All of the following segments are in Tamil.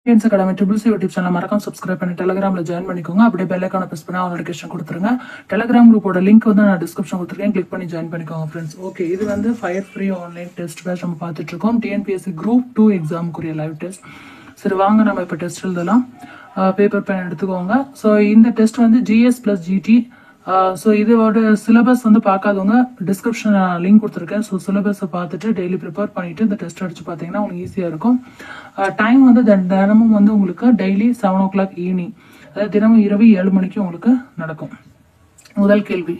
Indians Academy Triple YouTube channel மறக்காம subscribe பண்ணி Telegramல join பண்ணிக்கோங்க. அப்படியே bell icon press பண்ணா notification கொடுத்துருங்க. Telegram group-ஓட link வந்து நான் description கொடுத்துருக்கேன். click பண்ணி join பண்ணிக்கோங்க friends. Okay, இது வந்து fire free online test batch நம்ம பார்த்துட்டு இருக்கோம். TNPSC Group 2 exam குரிய live test. சரி வாங்க நம்ம இப்ப டெஸ்ட் எழுதலாம். பேப்பர் பென் எடுத்துக்கோங்க. ஸோ இந்த டெஸ்ட் வந்து GS plus GT. ஸோ இதோட சிலபஸ் வந்து பார்க்காதவங்க டிஸ்கிரிப்ஷன் லிங்க் கொடுத்துருக்கேன். ஸோ சிலபஸை பார்த்துட்டு டெய்லி ப்ரிப்பேர் பண்ணிட்டு இந்த டெஸ்ட் அடிச்சு பார்த்தீங்கன்னா உங்களுக்கு ஈஸியாக இருக்கும். டைம் வந்து தினமும் வந்து உங்களுக்கு டெய்லி 7 o'clock ஈவினிங், அதாவது தினமும் இரவு 7 மணிக்கு உங்களுக்கு நடக்கும். முதல் கேள்வி,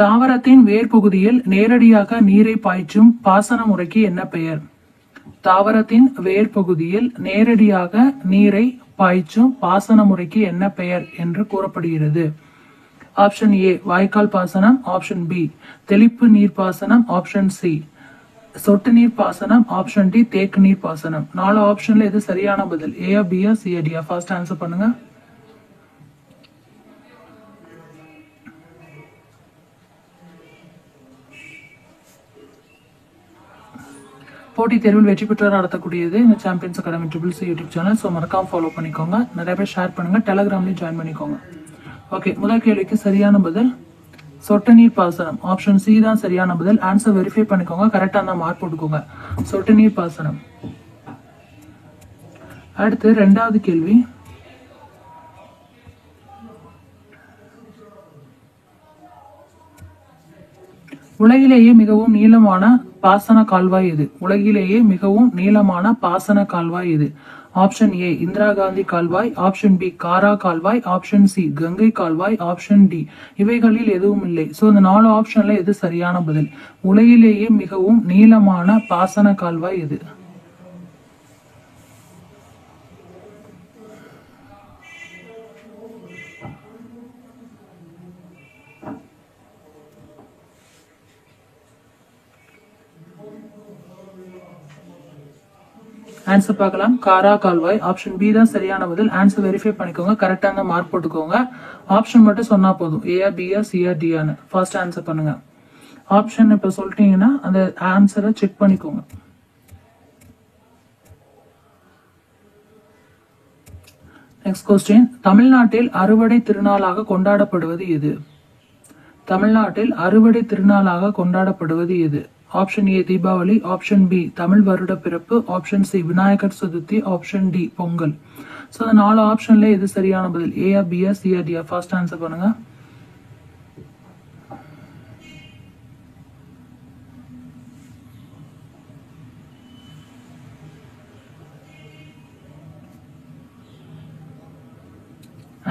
தாவரத்தின் வேர் பகுதியில் நேரடியாக நீரை பாய்ச்சும் பாசன முறைக்கு என்ன பெயர்? தாவரத்தின் வேர் பகுதியில் நேரடியாக நீரை பாய்ச்சும் பாசன முறைக்கு என்ன பெயர் என்று கூறப்படுகிறது? ஆப்ஷன் ஏ வாய்க்கால் பாசனம், ஆப்ஷன் பி தெளிப்பு நீர் பாசனம், ஆப்ஷன் சி சொட்டு நீர் பாசனம், ஆப்ஷன் டி தேக்கு நீர் பாசனம். 4 ஆப்ஷன்ல எது சரியான பதில்? A B C D? First answer பண்ணுங்க. போட்டித் தேர்வில் வெற்றி பெற்றோர் நடத்தக்கூடியது இந்த champions academy triple C YouTube channel. So மறக்காம ஃபாலோ பண்ணிக்கோங்க. நிறைய பேர் ஷேர் பண்ணுங்க. டெலகிராம்லையும் ஜாயின் பண்ணிக்கோங்க. ஓகே, முதல் கேள்விக்கு சரியான பதில் சொட்டு நீர் பாசனம். ஆப்ஷன் சி தான் சரியான பதில். ஆன்சர் வெரிஃபை பண்ணிக்கோங்க. கரெக்டா தான் மார்க் போட்டுக்கோங்க. சொட்டு நீர் பாசனம். அடுத்து இரண்டாவது கேள்வி, உலகிலேயே மிகவும் நீளமான பாசன கால்வாய் எது? உலகிலேயே மிகவும் நீளமான பாசன கால்வாய் எது? ஆப்ஷன் ஏ இந்திரா காந்தி கால்வாய், ஆப்ஷன் பி காரா கால்வாய், ஆப்ஷன் சி கங்கை கால்வாய், ஆப்ஷன் டி இவைகளில் எதுவும் இல்லை. ஸோ இந்த 4 ஆப்ஷன்ல எது சரியான பதில்? உலகிலேயே மிகவும் நீளமான பாசன கால்வாய் எது? ஆன்சர் பார்க்கலாம். காரா கால்வாய். ஆப்ஷன் பி தான் சரியான பதில். ஆன்சர் வெரிஃபை பண்ணிக்கோங்க. கரெக்டா தான் மார்க் போட்டுக்கோங்க. ஆப்ஷன் மட்டும் சொன்னா போதும். ஏஆ பிஆ சிஆ டிஆன்னு ஃபர்ஸ்ட் ஆன்சர் பண்ணுங்க. ஆப்ஷன் இப்ப சொல்லிட்டீங்கன்னா அந்த ஆன்சரை செக் பண்ணிக்கோங்க. நெக்ஸ்ட் கொஸ்டின், தமிழ்நாட்டில் அறுவடை திருநாளாக கொண்டாடப்படுவது எது? தமிழ்நாட்டில் அறுவடை திருநாளாக கொண்டாடப்படுவது எது? Option A Deepavali, option B Tamil வருட பிறப்பு, option C Vinayagar Chaturthi, option D Pongal. So இந்த 4 ஆப்ஷன்ல எது சரியான பதில்? ஏஆ பிஆ சிஆ டிஆ? ஃபர்ஸ்ட் ஆன்சர் பண்ணுங்க.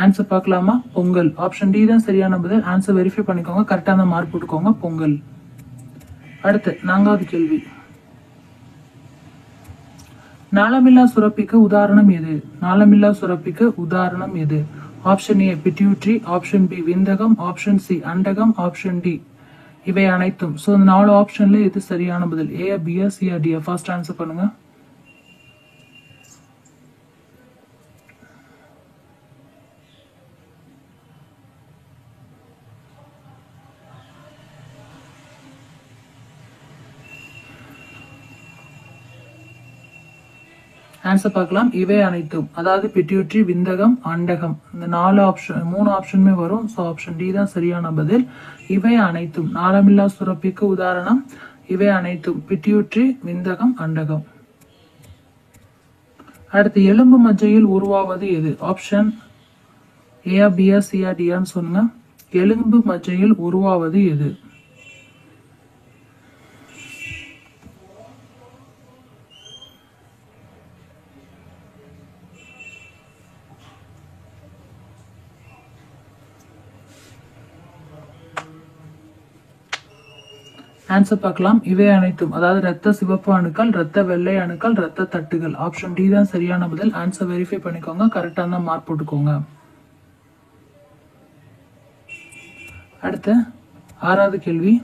ஆன்சர் பார்க்கலாமா? பொங்கல். ஆப்ஷன் டி தான் சரியான பதில். ஆன்சர் வெரிஃபை பண்ணிக்கோங்க. கரெக்டான மார்க் போட்டுக்கோங்க. பொங்கல். அடுத்து 4வது கேள்வி, நாளமில்லா சுரப்பிக்கு உதாரணம் எது? நாளமில்லா சுரப்பிக்கு உதாரணம் எது? Option A pituitary, option B விந்தகம், ஆப்ஷன் சி அண்டகம், ஆப்ஷன் டி இவை அனைத்தும். ஸோ இந்த 4 ஆப்ஷன்ல எது சரியான பதில்? ஏ பிஆ சிஆ டிஆ? ஃபர்ஸ்ட் ஆன்சர் பண்ணுங்க. ஆன்சர் பார்க்கலாம். இவை அனைத்தும், அதாவது பிட்யூட்ரி, விந்தகம், அண்டகம், இந்த 4 ஆப்ஷன் 3 ஆப்ஷனுமே வரும். ஸோ ஆப்ஷன் டி தான் சரியான பதில். இவை அனைத்தும் நாளமில்லா சுரப்பிக்கு உதாரணம் இவை அனைத்தும் பிட்யூட்ரி, விந்தகம், அண்டகம். அடுத்து எலும்பு மஜ்ஜையில் உருவாவது எது? ஆப்ஷன் ஏஆ பிஆ சிஆ டிஆன்னு சொல்லுங்க. எலும்பு மஜ்ஜையில் உருவாவது எது? ஆன்சர் பார்க்கலாம். இவை அனைத்தும், அதாவது ரத்த சிவப்பு அணுக்கள், ரத்த வெள்ளை அணுக்கள், ரத்த தட்டுகள். ஆப்ஷன் டி தான் சரியான பதில். ஆன்சர் வெரிஃபை பண்ணிக்கோங்க. கரெக்டா தான் மார்க் போட்டுக்கோங்க. அடுத்து 6வது கேள்வி,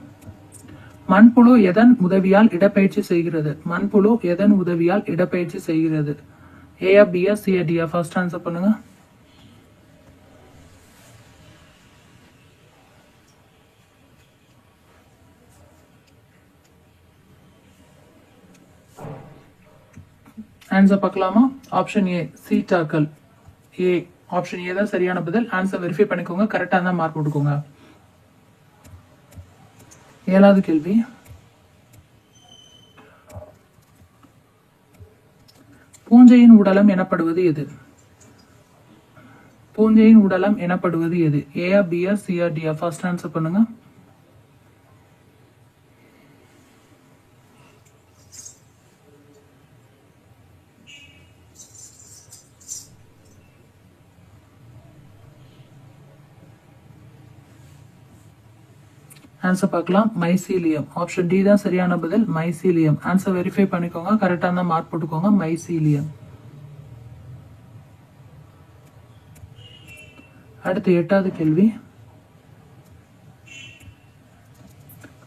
மண்புழு எதன் உதவியால் இடப்பெயர்ச்சி செய்கிறது? மண்புழு எதன் உதவியால் இடப்பெயர்ச்சி செய்கிறது? ஏஆ பிஆ சிஆ டிஆ? ஃபர்ஸ்ட் ஆன்சர் பண்ணுங்க. ஆன்சர் பார்க்கலாமா? ஆப்ஷன் ஏ சீட்டாக்கள். ஏ ஆப்ஷன் ஏ தான் சரியான பதில். ஆன்சர் வெரிஃபை பண்ணிக்கோங்க. கரெக்டாக தான் மார்க் போட்டுக்கோங்க. 7வது கேள்வி. பூஞ்சையின் உடலம் எனப்படுவது எது? பூஞ்சையின் உடலம் எனப்படுவது எது? ஏயா பியா சியா டியா? ஃபர்ஸ்ட் ஆன்சர் பண்ணுங்க. ஆன்சர் பார்க்கலாம். மைசீலியம். ஆப்ஷன் டி தான் சரியான பதில். மைசீலியம். ஆன்சர் வெரிஃபை பண்ணிக்கோங்க. கரெக்டாக தான் மார்க் போட்டுக்கோங்க. மைசீலியம். அடுத்து 8வது கேள்வி.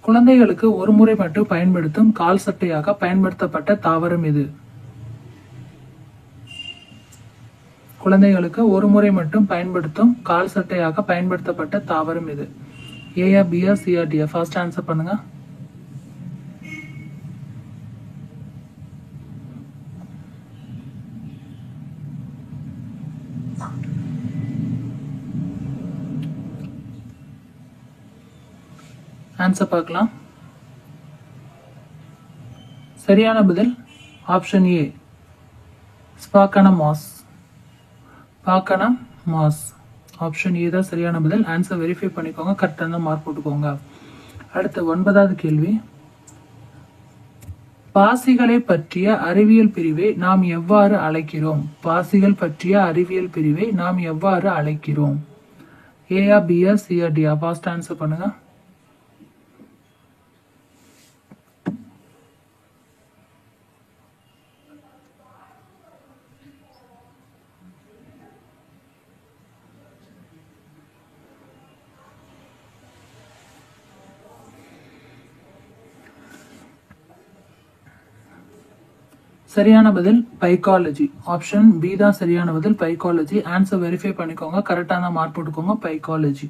குழந்தைகளுக்கு ஒரு முறை மட்டும் பயன்படுத்தும் கால் சட்டையாக பயன்படுத்தப்பட்ட தாவரம் எது? குழந்தைகளுக்கு ஒரு முறை மட்டும் பயன்படுத்தும் கால் சட்டையாக பயன்படுத்தப்பட்ட தாவரம் எது? ஏயா பியா சியா டியா? ஃபர்ஸ்ட் ஆன்சர் பண்ணுங்க. ஆன்சர் பார்க்கலாம். சரியான பதில் ஆப்ஷன் ஏ ஸ்பாக்கனமாஸ். ஸ்பாக்கனமாஸ். ஆப்ஷன் ஏ தான் சரியான பதில். ஆன்சர் வெரிஃபை பண்ணிக்கோங்க. கரெக்டாக தான் மார்க் போட்டுக்கோங்க. அடுத்து 9வது கேள்வி. பாசிகளை பற்றிய அறிவியல் பிரிவை நாம் எவ்வாறு அழைக்கிறோம்? பாசிகள் பற்றிய அறிவியல் பிரிவை நாம் எவ்வாறு அழைக்கிறோம்? ஏயா பியா சியா டியா? ஃபர்ஸ்ட் ஆன்சர் பண்ணுங்க. சரியான பதில் பைக்காலஜி. ஆப்ஷன் பி தான் சரியான பதில். பைக்காலஜி. ஆன்சர் வெரிஃபை பண்ணிக்கோங்க. கரெக்டாக தான் மார்க் போட்டுக்கோங்க. பைக்காலஜி.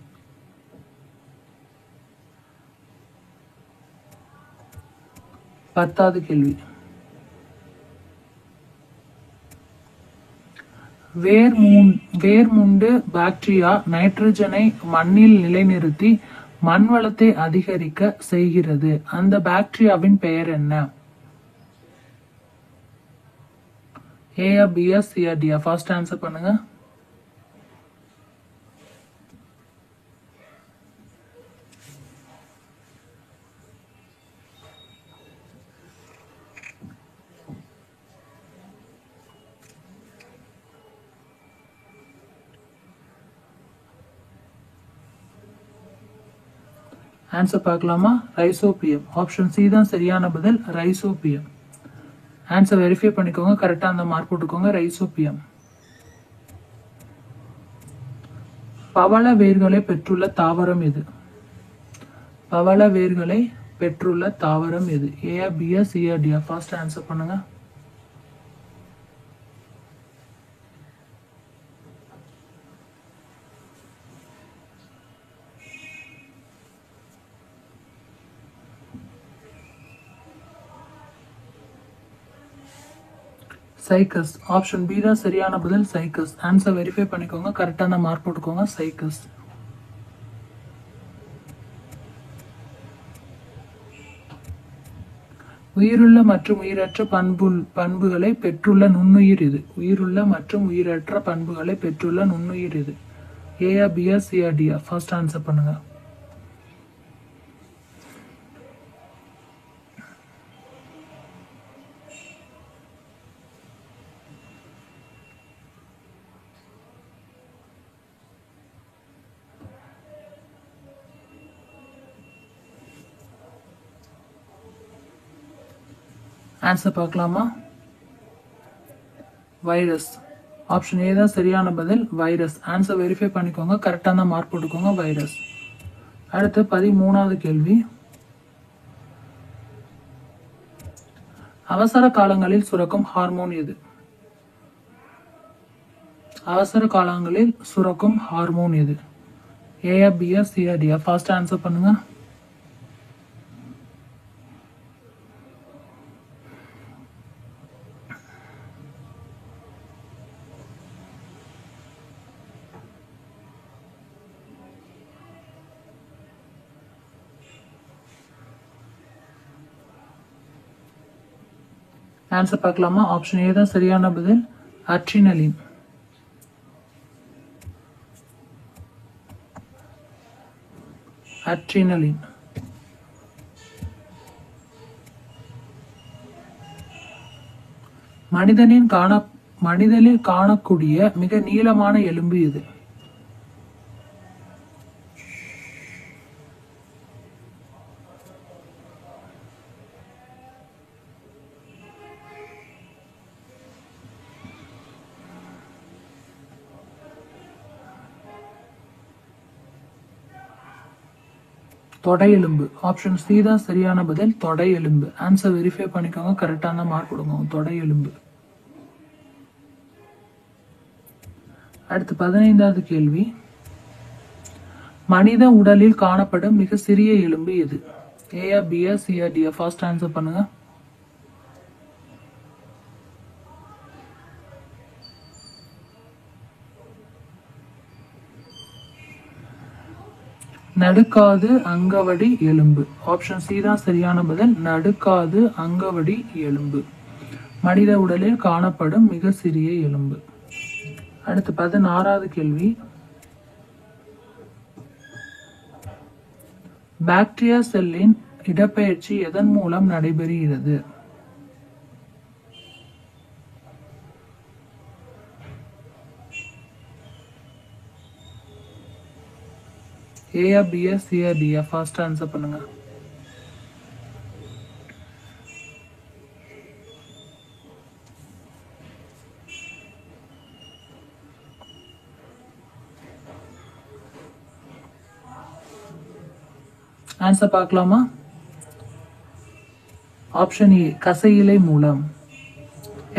பத்தாவது கேள்வி. வேர்முண்டு பாக்டீரியா நைட்ரஜனை மண்ணில் நிலைநிறுத்தி மண் வளத்தை அதிகரிக்க செய்கிறது. அந்த பாக்டீரியாவின் பெயர் என்ன? ஏயா பியா சியா டியா? ஃபர்ஸ்ட் ஆன்சர் பண்ணுங்க. ஆன்சர் பார்க்கலாமா? ரைசோபியம். ஆப்ஷன் சி தான் சரியான பதில். ரைசோபியம். ஆன்சர் வெரிஃபை பண்ணிக்கோங்க. கரெக்டாக அந்த மார்க் போட்டுக்கோங்க. ரைசோபியம். பவள வேர்களை பெற்றுள்ள தாவரம் எது? பவள வேர்களை பெற்றுள்ள தாவரம் எது? ஏயா பியா சியா டியா? ஃபர்ஸ்ட் ஆன்சர் பண்ணுங்க. சைக்கஸ். ஆப்ஷன் பி தான் சரியான பதில். சைக்கஸ். ஆன்சர் வெரிஃபை பண்ணிக்கோங்க. கரெக்டான மார்க் போட்டுக்கோங்க. சைக்கஸ். உயிருள்ள மற்றும் உயிரற்ற பண்புகளை பெற்றுள்ள நுண்ணுயிர் இது? உயிருள்ள மற்றும் உயிரற்ற பண்புகளை பெற்றுள்ள நுண்ணுயிர் இது? ஏயா பியா சியா டியா? ஃபர்ஸ்ட் ஆன்சர் பண்ணுங்க. ஆன்சர் பார்க்கலாமா? வைரஸ். ஆப்ஷன் ஏ தான் சரியான பதில். வைரஸ். ஆன்சர் வெரிஃபை பண்ணிக்கோங்க. கரெக்டாக தான் மார்க் போட்டுக்கோங்க. வைரஸ். அடுத்து 13வது கேள்வி. அவசர காலங்களில் சுரக்கும் ஹார்மோன் எது? அவசர காலங்களில் சுரக்கும் ஹார்மோன் எது? ஏயா பியா சியா டியா? ஃபர்ஸ்ட் ஆன்சர் பண்ணுங்க. ஆன்சர் பார்க்கலாமா? ஆப்ஷன் ஏ தான் சரியான பதில், அட்ரினலின். அட்ரினலின். மனிதனில் காணக்கூடிய மிக நீளமான எலும்பு எது? தொடை எலும்பு. ஆப்ஷன் சி தான் சரியான பதில், தொடை எலும்பு. ஆன்சர் வெரிஃபை பண்ணிக்கோங்க, கரெக்டான மார்க் கொடுங்க. தொடை எலும்பு. அடுத்து 15வது கேள்வி. மனித உடலில் காணப்படும் மிக சிறிய எலும்பு எது? ஏயா, பியா, சியா, டியா? ஃபர்ஸ்ட் ஆன்சர் பண்ணுங்க. நடுக்காது அங்கவடி எலும்பு. ஆப்ஷன் சி தான் சரியான பதில், நடுக்காது அங்கவடி எலும்பு. மனித உடலில் காணப்படும் மிக சிறிய எலும்பு. அடுத்து 16வது கேள்வி. பாக்டீரியா செல்லின் இடப்பெயர்ச்சி எதன் மூலம் நடைபெறுகிறது? ஏயா, பியா, சியா, டியா? ஃபர்ஸ்ட் ஆன்சர் பண்ணுங்க. ஆன்சர் பார்க்கலாமா? ஆப்ஷன் ஏ, கசையிலை மூலம்.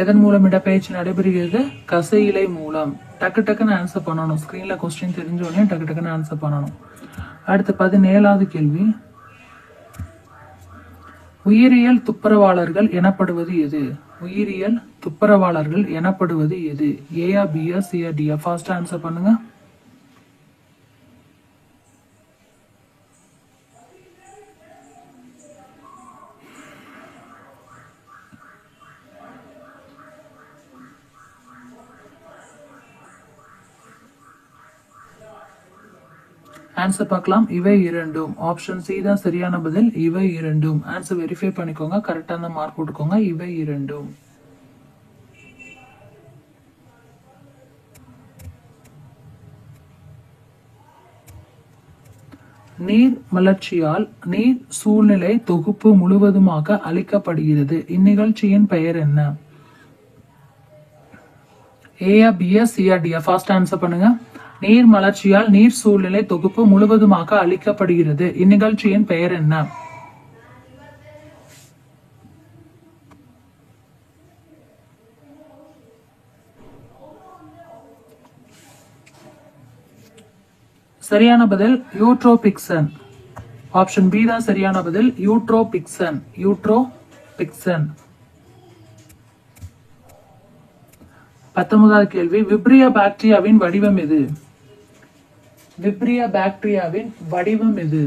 எதன் மூலம் இடப்பெயர்ச்சி நடைபெறுகிறது? கசையிலை மூலம். டக்கு டக்குன்னு ஆன்சர் பண்ணணும். ஸ்கிரீன்ல கொஸ்டின் தெரிஞ்ச உடனே டக்கு டக்குன்னு ஆன்சர் பண்ணணும். அடுத்து 17வது கேள்வி. உயிரியல் துப்புரவாளர்கள் எனப்படுவது எது? உயிரியல் துப்புரவாளர்கள் எனப்படுவது எது? ஏயா, பியா, சியா, டியா? ஃபர்ஸ்ட் ஆன்சர் பண்ணுங்க. ஆன்சர் பார்க்கலாம். இவை இரண்டும். ஆப்ஷன் சி தான் சரியான பதில், இவை இரண்டும். ஆன்சர் வெரிஃபை பண்ணிக்கோங்க, கரெக்டான மார்க் போட்டுக்கோங்க. இவை இரண்டும். நீர் மலர்ச்சியால் நீர் சூழ்நிலை தொகுப்பு முழுவதுமாக அளிக்கப்படுகிறது. இந்நிகழ்ச்சியின் பெயர் என்ன? ஏயா, பியா, சியா, டியா? ஃபர்ஸ்ட் ஆன்சர் பண்ணுங்க. நீர் மலர்ச்சியால் நீர் சூழ்நிலை தொகுப்பு முழுவதுமாக அளிக்கப்படுகிறது. இந்நிகழ்ச்சியின் பெயர் என்ன? சரியான பதில், யூட்ரோபிக்சன். ஆப்ஷன் பி தான் சரியான பதில், யூட்ரோபிக்சன். யூட்ரோபிக்சன். 19வது கேள்வி. விப்ரியா பாக்டீரியாவின் வடிவம் எது? விப்ரியா பாக்டீரியாவின் வடிவம் எது?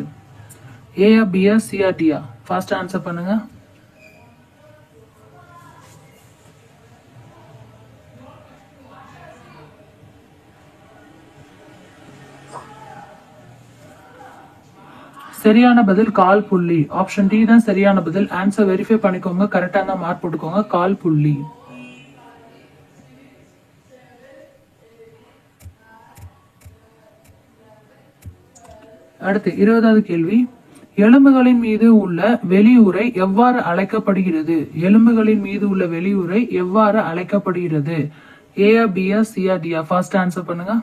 ஏயா, பியா, சியா, டியா? ஃபர்ஸ்ட் ஆன்சர் பண்ணுங்க. சரியான பதில், கால் புள்ளி. ஆப்ஷன் டி தான் சரியான பதில். ஆன்சர் வெரிஃபை பண்ணிக்கோங்க, கரெக்டான மார்க் போட்டுக்கோங்க. கால் புள்ளி. அடுத்து 20வது கேள்வி. எலும்புகளின் மீது உள்ள வெளியுறை எவ்வாறு அழைக்கப்படுகிறது? எலும்புகளின் மீது உள்ள வெளியுறை எவ்வாறு அழைக்கப்படுகிறது? ஏயா, பியா, சியா, டியா? ஃபர்ஸ்ட் ஆன்சர் பண்ணுங்க.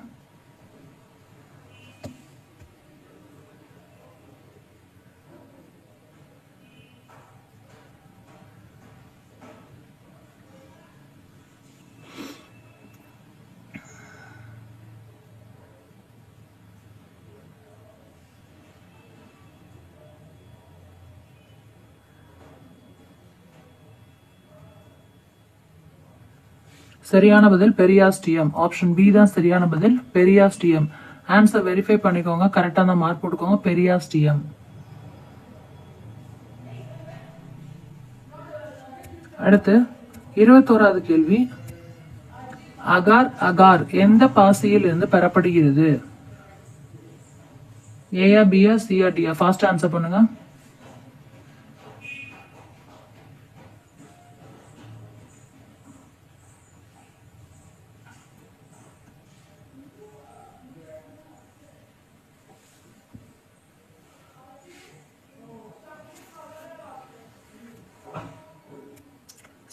சரியான பதில், பெரியாஸ்டியம். ஆப்ஷன் பி தான் சரியான பதில், பெரியாஸ்டியம். ஆன்சர் வெரிஃபை பண்ணிக்கோங்க, கரெக்டான மார்க் போட்டுக்கோங்க. பெரியாஸ்டியம். அடுத்து 21வது கேள்வி, அகார் அகார் எந்த பாசியில் இருந்து பெறப்படுகிறது? ஏயா பியா சியா டியா? ஃபாஸ்ட் ஆன்சர் பண்ணுங்க.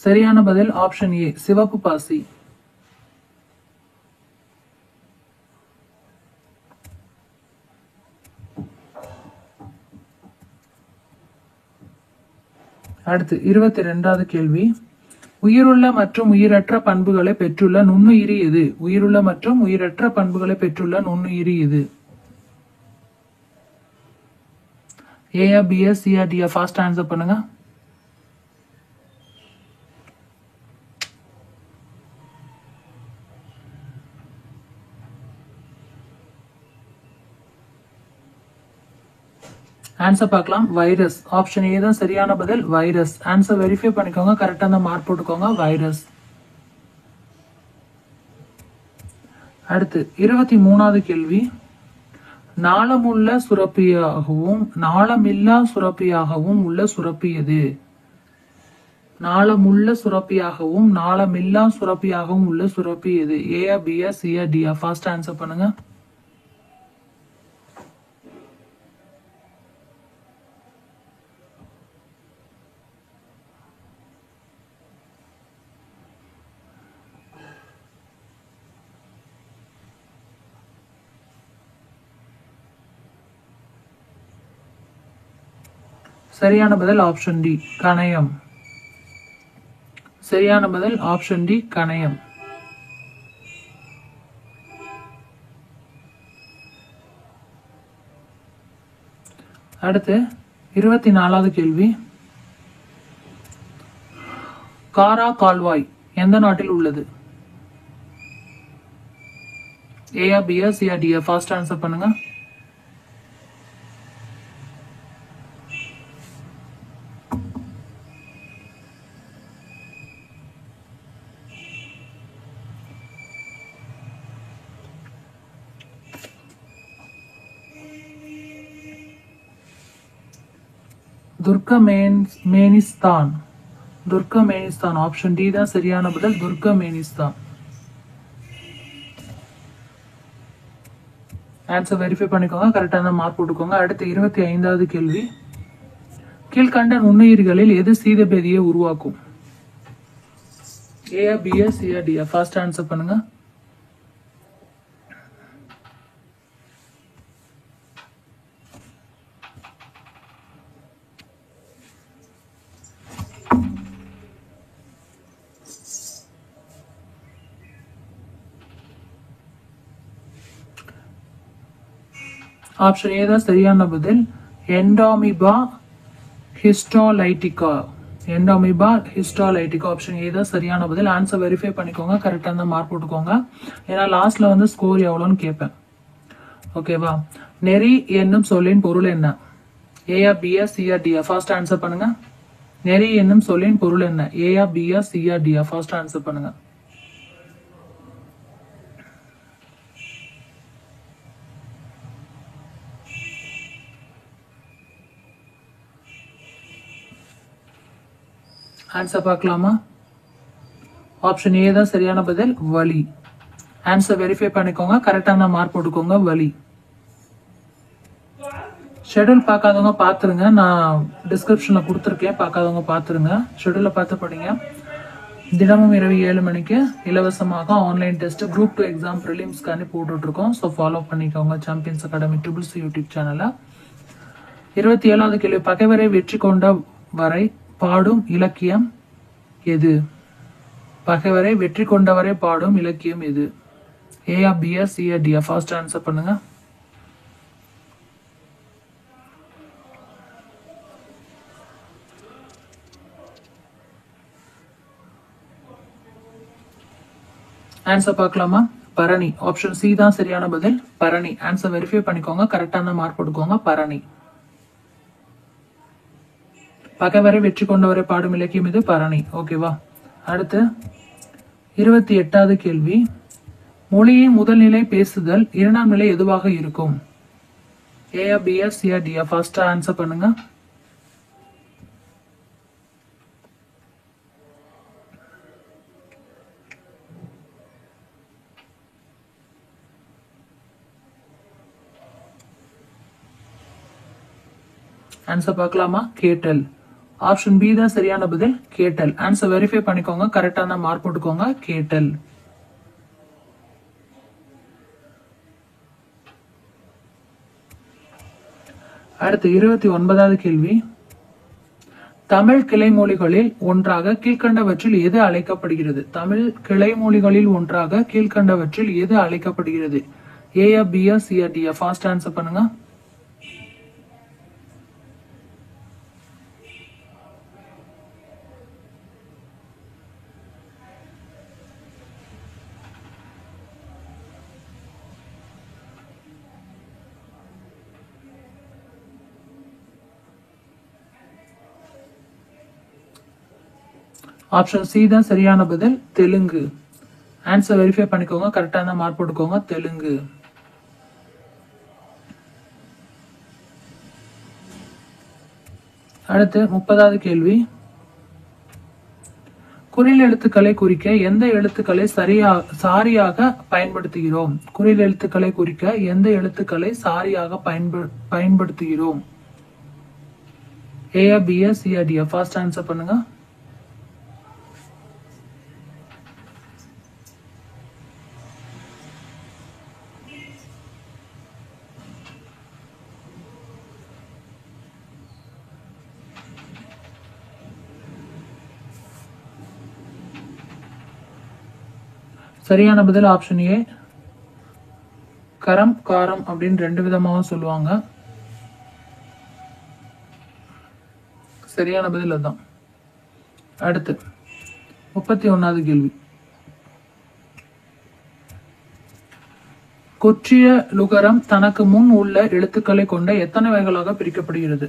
சரியான பதில் ஆப்ஷன் ஏ, சிவப்பு பாசி. அடுத்து 22வது கேள்வி, உயிருள்ள மற்றும் உயிரற்ற பண்புகளை பெற்றுள்ள நுண்ணுயிரி எது? உயிருள்ள மற்றும் உயிரற்ற பண்புகளை பெற்றுள்ள நுண்ணுயிரி எது? ஏயா பியா சியா டியா? ஃபாஸ்ட் ஆன்சர் பண்ணுங்க. ஆன்சர் பார்க்கலாம். வைரஸ். ஆப்ஷன் ஏ தான் சரியான பதில், வைரஸ். ஆன்சர் வெரிஃபை பண்ணிக்கோங்க, கரெக்டா அந்த மார்க் போட்டுக்கோங்க, வைரஸ். அடுத்து 23வது கேள்வி, நாளமுள்ள சுரப்பியாகவும் நாளமில்லா சுரப்பியாகவும் உள்ள சுரப்பி எது? நாளமுள்ள சுரப்பியாகவும் நாளமில்லா சுரப்பியாகவும் உள்ள சுரப்பி எது? ஏயா பியா சியா டியா? ஃபாஸ்ட் ஆன்சர் பண்ணுங்க. சரியான பதில் ஆப்ஷன் டி, கணையம். சரியான பதில் ஆப்ஷன் டி, கணையம். அடுத்து 24வது கேள்வி, காரா கால்வாய் எந்த நாட்டில் உள்ளது? ஏயா பியா சியா டியா? ஃபாஸ்ட் ஆன்சர் பண்ணுங்க. துர்கமேனிஸ்தான். துர்கமேனிஸ்தான். ஆப்ஷன் டி தான் சரியான பதில், துர்கமேனிஸ்தான். ஆன்சர் வெரிஃபை பண்ணிக்கோங்க, கரெக்டான மார்க் போட்டுக்கோங்க. அடுத்து 25வது கேள்வி, கீழ்கண்ட நுண்ணுயிர்களில் எது சீதபேதியை உருவாக்கும்? ஏயா பியா சியா டியா? ஃபாஸ்ட் ஆன்சர் பண்ணுங்க. ஆப்ஷன் ஏ தான் சரியான பதில், எண்டோமிபா ஹிஸ்டோலைட்டிகா. எண்டோமிபா ஹிஸ்டோலைட்டிகா. ஆப்ஷன் ஏ தான் சரியான பதில். ஆன்சர் வெரிஃபை பண்ணிக்கோங்க, கரெக்டாக இருந்தால் மார்க் போட்டுக்கோங்க. ஏன்னா லாஸ்ட்ல வந்து ஸ்கோர் எவ்வளோன்னு கேட்பேன். ஓகேவா? நெறி என்னும் சொல்லின் பொருள் என்ன? ஏயா பியா சியா டியா? ஃபாஸ்ட் ஆன்சர் பண்ணுங்க. நெறி என்னும் சொல்லின் பொருள் என்ன? ஏயா பியா சியா டியா? ஃபாஸ்ட் ஆன்சர் பண்ணுங்க. ஆன்சர் பார்க்கலாமா? ஆப்ஷன் ஏ தான் சரியான பதில், வலி. ஆன்சர் வெரிஃபை பண்ணிக்கோங்க, கரெக்டான மார்க் போட்டுக்கோங்க, வலி. ஷெட்யூல் பார்க்காதவங்க பார்த்துருங்க, நான் டிஸ்கிரிப்ஷன்ல கொடுத்துருக்கேன், பார்க்காதவங்க பார்த்துருங்க. ஷெட்யூலை பார்த்து படிங்க. தினமும் இரவு 7 மணிக்கு இலவசமாக ஆன்லைன் டெஸ்ட் குரூப் 2 எக்ஸாம் ப்ரிலிம்ஸ்க்காண்டி போட்டுட்ருக்கோம். ஸோ ஃபாலோ பண்ணிக்கோங்க சாம்பியன்ஸ் அகாடமி ட்ரிபிள்ஸ் யூடியூப் சேனலை. 27வது கேள்வி, பகைவரை வெற்றி கொண்ட வரை பாடும் இலக்கியம் எது? பகைவரை வெற்றி கொண்டவரை பாடும் இலக்கியம் எது? ஏயா பியா சியா டியா? ஃபாஸ்ட் ஆன்சர் பண்ணுங்க. ஆன்சர் பார்க்கலாமா? பரணி. ஆப்ஷன் சி தான் சரியான பதில், பரணி. ஆன்சர் வெரிஃபை பண்ணிக்கோங்க, கரெக்டான மார்க் போட்டுக்கோங்க, பரணி. பகைவரை வெற்றி கொண்டவரை பாடும் இலக்கியம் இது, பரணி. ஓகேவா? அடுத்து 28வது கேள்வி, மொழியின் முதல் நிலை பேசுதல், இரண்டாம் நிலை எதுவாக இருக்கும்? ஏயா, பியா, சியா, டியா? ஃபர்ஸ்ட் ஆன்சர் பண்ணுங்க. ஆன்சர் பார்க்கலாமா? கேட்டல். ஆப்ஷன் பி தான் சரியான பதில், கேட்டல். ஆன்சர் வெரிஃபை பண்ணிக்கோங்க, கரெக்டான மார்க் போட்டுக்கோங்க. கேட்டல். அடுத்து 29வது கேள்வி, தமிழ் கிளைமொழிகளில் ஒன்றாக கீழ்கண்டவற்றில் எது அழைக்கப்படுகிறது? தமிழ் கிளைமொழிகளில் ஒன்றாக கீழ்கண்டவற்றில் எது அழைக்கப்படுகிறது? ஏயா, பியா, சியா, டியா? ஃபாஸ்ட் ஆன்சர் பண்ணுங்க. ஆப்ஷன் சி தான் சரியான பதில், தெலுங்கு. ஆன்சர் வெரிஃபை பண்ணிக்கோங்க, கரெக்டான மார்க் போட்டுக்கோங்க. தெலுங்கு. அடுத்து 30வது கேள்வி, குறில் எழுத்துக்களை குறிக்க எந்த எழுத்துக்களை சாரியாக பயன்படுத்துகிறோம்? குறில் எழுத்துக்களை குறிக்க எந்த எழுத்துக்களை சாரியாக பயன்படுத்துகிறோம்? ஏயா, பியா, சியா, டியா? ஃபர்ஸ்ட் ஆன்சர் பண்ணுங்க. சரியான பதில் ஆப்ஷன் ஏ, கரம், காரம் அப்படின்னு ரெண்டு விதமாகவும் சொல்லுவாங்க. சரியான பதில் அதுதான். அடுத்து 31வது கேள்வி, கொற்றிய லுகரம் தனக்கு முன் உள்ள எழுத்துக்களை கொண்ட எத்தனை வகைகளாக பிரிக்கப்படுகிறது?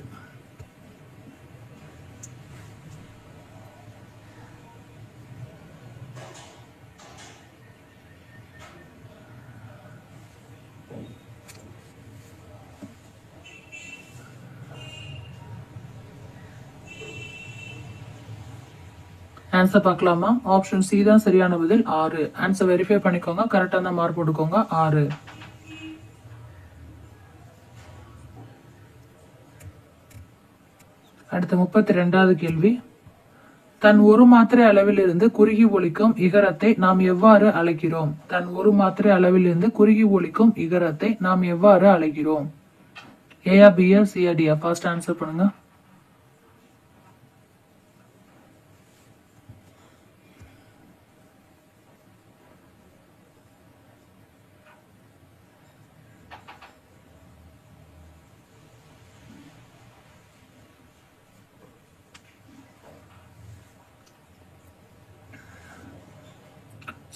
ஆன்சர் பார்க்கலாமா? ஆப்ஷன் சி தான் சரியான பதில், 6. ஆன்சர் வெரிஃபை பண்ணிக்கோங்க, கரெக்டான மார்க் போட்டுக்கோங்க. 6. அடுத்து 32வது கேள்வி, தன் ஒரு மாத்திரை அளவில் இருந்து குறுகி ஒலிக்கும் இகரத்தை நாம் எவ்வாறு அழைக்கிறோம்? தன் ஒரு மாத்திரை அளவில் இருந்து குறுகி ஒலிக்கும் இகரத்தை நாம் எவ்வாறு அழைக்கிறோம்? ஏயா, பியா, சியா, டியா? ஃபர்ஸ்ட் ஆன்சர் பண்ணுங்க.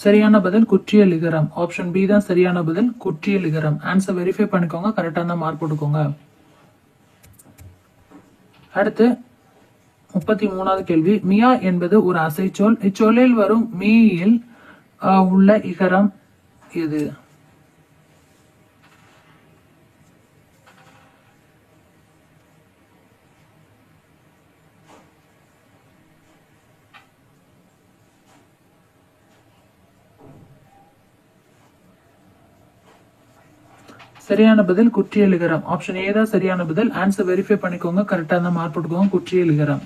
சரியான பதில் குற்றியல் இகரம். ஆப்ஷன் பி தான் சரியான பதில், குற்றியல் இகரம். ஆன்சர் வெரிஃபை பண்ணிக்கோங்க, கரெக்டான மார்க் போட்டுக்கோங்க. அடுத்து 33வது கேள்வி, மியா என்பது ஒரு அசைச்சொல். இச்சொல்லில் வரும் மீயில் உள்ள இகரம் எது? சரியான பதில் குற்றியல் இகரம். ஆப்ஷன் ஏ தான் சரியான பதில். ஆன்சர் வெரிஃபை பண்ணிக்கோங்க, கரெக்டான மார்க் போட்டுக்கோங்க. குற்றியல் இகரம்.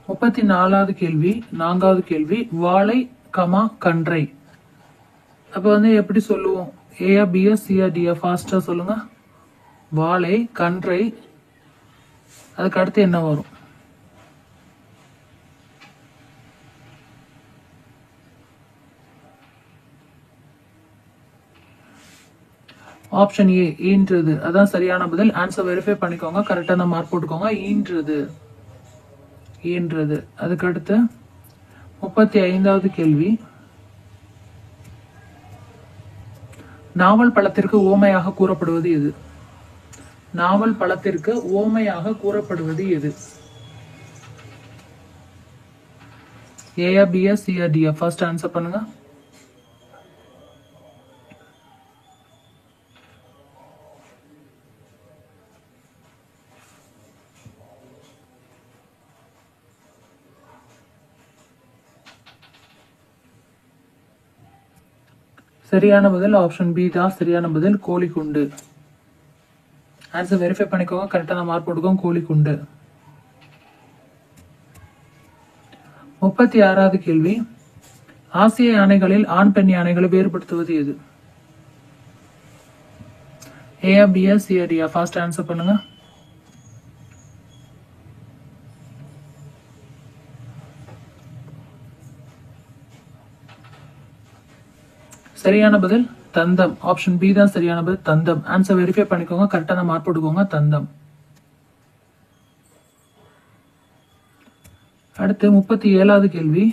முப்பத்தி 4வது கேள்வி, 4வது கேள்வி, வாழை, கமா, கன்றை. அப்ப வந்து எப்படி சொல்லுவோம்? ஏயா, பியா, சியா, டியா? ஃபாஸ்டா சொல்லுங்க. வாழை, கன்றை, அதுக்கு அடுத்து என்ன வரும்? ஆப்ஷன் ஏ, ஈன்றது. அதான் சரியான பதில். ஆன்சர் வெரிஃபை பண்ணிக்கோங்க, கரெக்டான மார்க் போட்டுக்கோங்க. ஈன்றது, ஈன்றது. அதுக்கு அடுத்து 35வது கேள்வி, நாவல் பழத்திற்கு ஓமையாக கூறப்படுவது எது? நாவல் பழத்திற்கு ஓமையாக கூறப்படுவது எது? ஏயா பியா சியா டியா? ஃபர்ஸ்ட் ஆன்சர் பண்ணுங்க. சரியான பதில் ஆப்ஷன் பி தான் சரியான பதில், கோழிக்குண்டு. ஆன்சர் வெரிஃபை பண்ணிக்கோங்க, கரெக்டான மார்க் போட்டுக்கோங்க, கோழிக்குண்டு. 36வது கேள்வி, ஆசிய யானைகளில் ஆண் பெண் யானைகளை வேறுபடுத்துவது எது? ஏயா பியா சியா டியா? ஃபாஸ்ட் ஆன்சர் பண்ணுங்க. சரியான பதில் தந்தம். ஆப்ஷன் பி தான் சரியான பதில், தந்தம். ஆன்சர் வெரிஃபை பண்ணிக்கோங்க, கரெக்டான மார்க் போட்டுக்கோங்க, தந்தம். அடுத்து 37வது கேள்வி,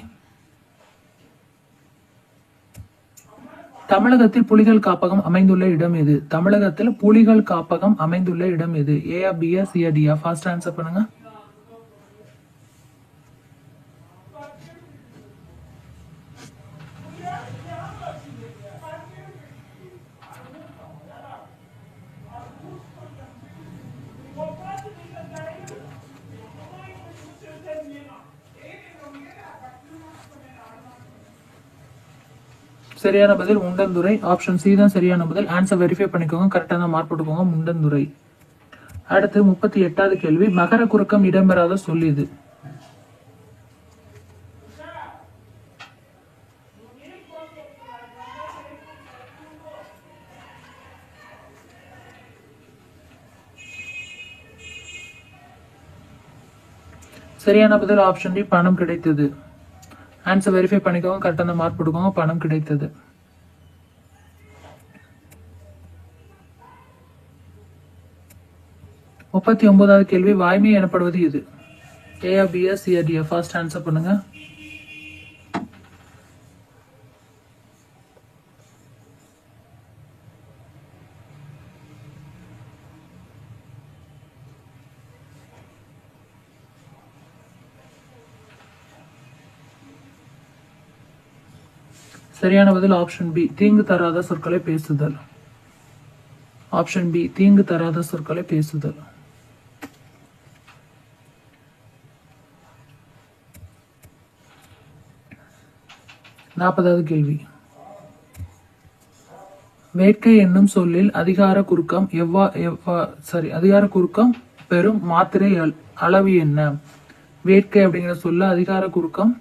தமிழகத்தில் புலிகள் காப்பகம் அமைந்துள்ள இடம் எது? தமிழகத்தில் புலிகள் காப்பகம் அமைந்துள்ள இடம் எது? ஏயா பியா சியா டியா? ஃபாஸ்ட் ஆன்சர் பண்ணுங்க. சரியான பதில் முண்டந்துறை. ஆப்ஷன் சி தான் சரியான பதில். ஆன்சர் வெரிஃபை பண்ணிக்கோங்க, கரெக்டான மார்க் போட்டுக்கோங்க, முண்டந்துறை. அடுத்து 38வது கேள்வி, மகர குறுக்கம் இடம்பெறாத சொல் இது? சரியான பதில் ஆப்ஷன் டி, பணம் கிடைத்தது. ஆன்சர் வெரிஃபை பண்ணிக்கோங்க, கரெக்டான மார்க் போட்டுக்கோங்க, பணம் கிடைத்தது. 39வது கேள்வி, வாய்மை எனப்படுவது எது? ஏயா பியா சியா டியா? ஃபர்ஸ்ட் ஆன்சர் பண்ணுங்க. சரியான பதில் ஆப்ஷன் பி, தீங்கு தராத சொற்களை பேசுதல். ஆப்ஷன் பி, தீங்கு தராத சொற்களை பேசுதல். 40வது கேள்வி, வேட்கை என்னும் சொல்லில் அதிகார குறுக்கம் அதிகார குறுக்கம் பெறும் மாத்திரை அளவு என்ன? வேட்கை அப்படிங்கிற சொல்ல அதிகார குறுக்கம்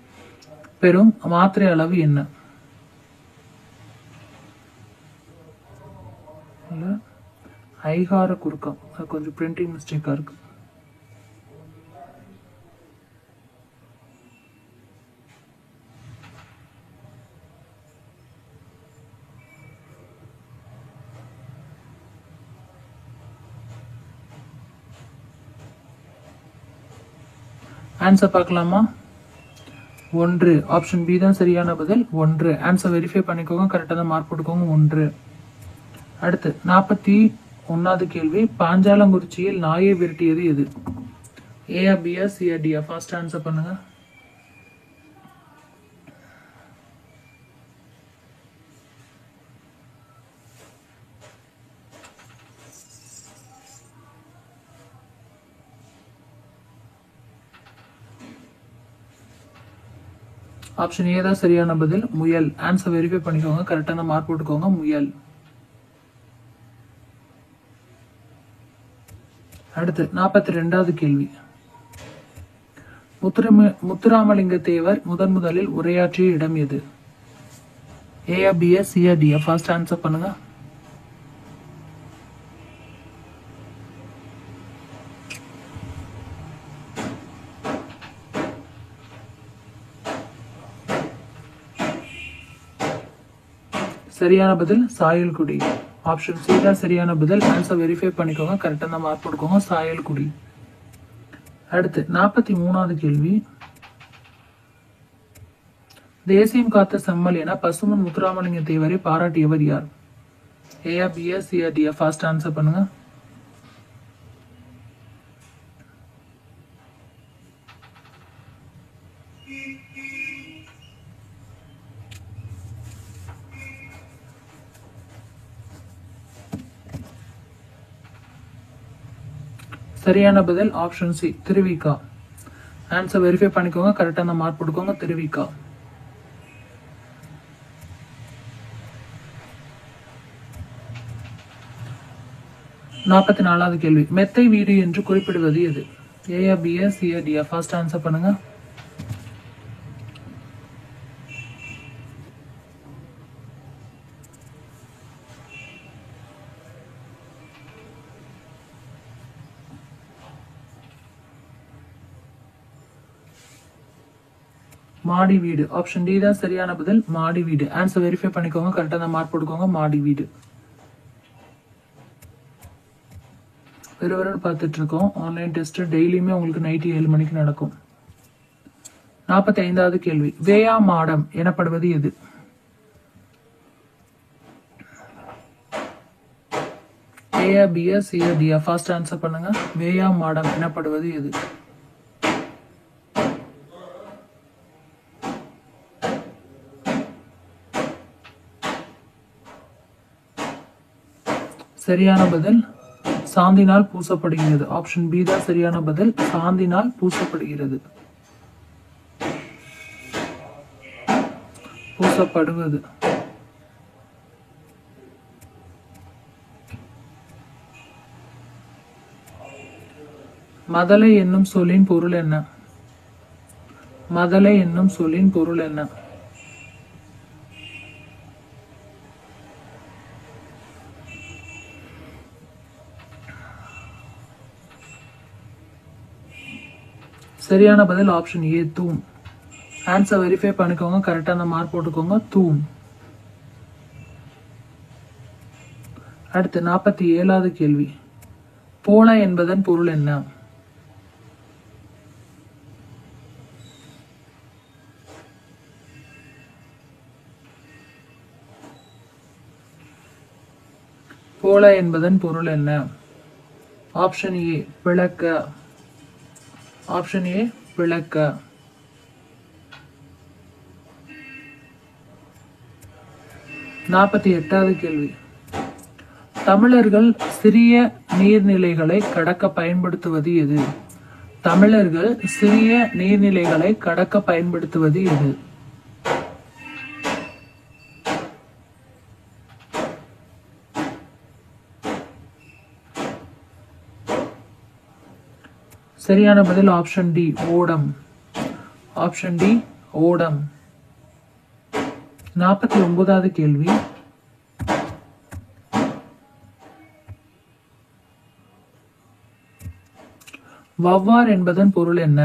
பெறும் மாத்திரை அளவு என்ன? ஐகார குறுக்கம். கொஞ்சம் பிரிண்டிங் மிஸ்டேக்கா இருக்கு. ஆன்சர் பார்க்கலாமா? 1. ஆப்ஷன் பி தான் சரியான பதில், 1. ஆன்சர் வெரிஃபை பண்ணிக்கோங்க, கரெக்டான மார்க் போட்டுக்கோங்க, 1. அடுத்து 41வது கேள்வி, பாஞ்சாலங்குறிச்சியில் நாயை விரட்டியது எது? ஏயா பியா சியா டியா? ஃபர்ஸ்ட் ஆன்சர் பண்ணுங்க. ஆப்ஷன் ஏ தான் சரியான பதில், முயல். ஆன்சர் வெரிஃபை பண்ணிக்கோங்க, கரெக்டான மார்க் போட்டுக்கோங்க, முயல். அடுத்து 42வது கேள்வி, முத்துராமலிங்க தேவர் முதலில் உரையாற்றிய இடம் எது? ஏயா பியா சியா டியா? ஃபர்ஸ்ட் ஆன்சர் பண்ணுங்க. சரியான பதில் சாயல்குடி. ஆப்ஷன் சி தான் சரியான பதில். ஆன்சர் வெரிஃபை பண்ணிக்கோங்க, கரெக்டான மார்க் போட்டுக்கோங்க, சாயல்குடி. அடுத்து 43வது கேள்வி, தேசியம் காத்த செம்மல் என பசுமன் முத்துராமலிங்க தேவரை பாராட்டியவர் யார்? ஏயா பியா சியா டியா? ஃபர்ஸ்ட் ஆன்சர் பண்ணுங்க. சரியான பதில் option C Thiru Vi Ka. Answer verify பண்ணிக்கோங்க, கரெக்டாக அந்த மார்க் போட்டுக்கோங்க. திருவிக்கா. நாற்பத்தி நாலாவது கேள்வி. மெத்தை வீடு என்று குறிப்பிடுவது எது? ஏயா பியா சியா டியா? ஃபர்ஸ்ட் ஆன்சர் பண்ணுங்க. மாடி வீடு. ஆப்ஷன் டி தான் சரியான பதில், மாடி வீடு. ஆன்சர் வெரிஃபை பண்ணிக்கோங்க, கரெக்டாக தான் மார்க் போட்டுக்கோங்க. மாடி வீடு. விறுவிறுன்னு பார்த்துட்டு இருக்கோம். ஆன்லைன் டெஸ்ட் டெய்லியுமே உங்களுக்கு நைட்டு 7 மணிக்கு நடக்கும். 45வது கேள்வி. வேயா மாடம் எனப்படுவது எது? ஏயா பியா சியா டியா? ஃபர்ஸ்ட் ஆன்சர் பண்ணுங்க. வேயா மாடம் எனப்படுவது எது? சரியான பதில் சாந்தினால் பூசப்படுகிறது. ஆப்ஷன் பி தான் சரியான பதில், சாந்தினால் பூசப்படுகிறது. பூசப்படுவது. மதலை என்னும் சொல்லின் பொருள் என்ன? மதலை என்னும் சொல்லின் பொருள் என்ன? சரியான பதில் ஆப்ஷன் ஏ தூண். ஆன்சர் வெரிஃபை பண்ணிக்கோங்க, கரெக்டாக அந்த மார்க் போட்டுக்கோங்க. தூண். அடுத்து 47வது கேள்வி. போல என்பதன் பொருள் என்ன? போல என்பதன் பொருள் என்ன? ஆப்ஷன் ஏ விளக்க. ஆப்ஷன் ஏ விளக்க. நாற்பத்தி 8வது கேள்வி. தமிழர்கள் சிறிய நீர்நிலைகளை கடக்க பயன்படுத்துவது எது? தமிழர்கள் சிறிய நீர்நிலைகளை கடக்க பயன்படுத்துவது எது? சரியான பதில் ஆப்ஷன் டி ஓடம். ஆப்ஷன் டி ஓடம். 49வது கேள்வி. வவ்வார் என்பதன் பொருள் என்ன?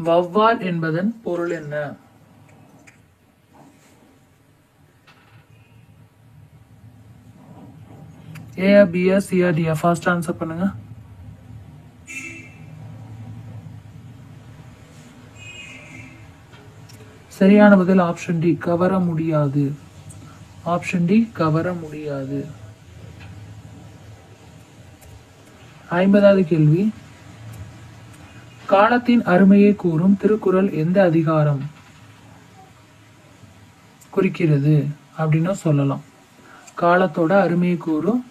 வவ்வார் என்பதன் பொருள் என்ன? ஏயா பியா சியா டியா? ஃபர்ஸ்ட் ஆன்சர் பண்ணுங்க. சரியான பதில் ஆப்ஷன் டி கவர முடியாது. ஆப்ஷன் டி கவர முடியாது. 50வது கேள்வி. காலத்தின் அருமையை கூறும் திருக்குறள் எந்த அதிகாரம் குறிக்கிறது அப்படின்னு சொல்லலாம். காலத்தோட அருமையை கூறும்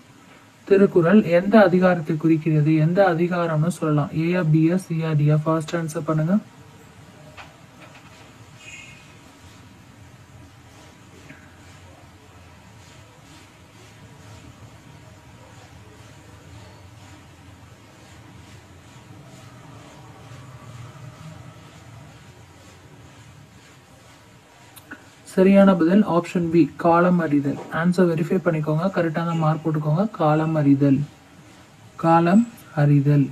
திருக்குறள் எந்த அதிகாரத்தை குறிக்கிறது, எந்த அதிகாரம்னு சொல்லலாம். ஏயா பியா சியா டியா? ஃபர்ஸ்ட் ஆன்சர் பண்ணுங்க. சரியான பதில் ஆப்ஷன் பி காலம் அறிதல். ஆன்சர் வெரிஃபை பண்ணிக்கோங்க, கரெக்டான மார்க் போட்டுக்கோங்க. காலம் அறிதல். காலம் அறிதல்.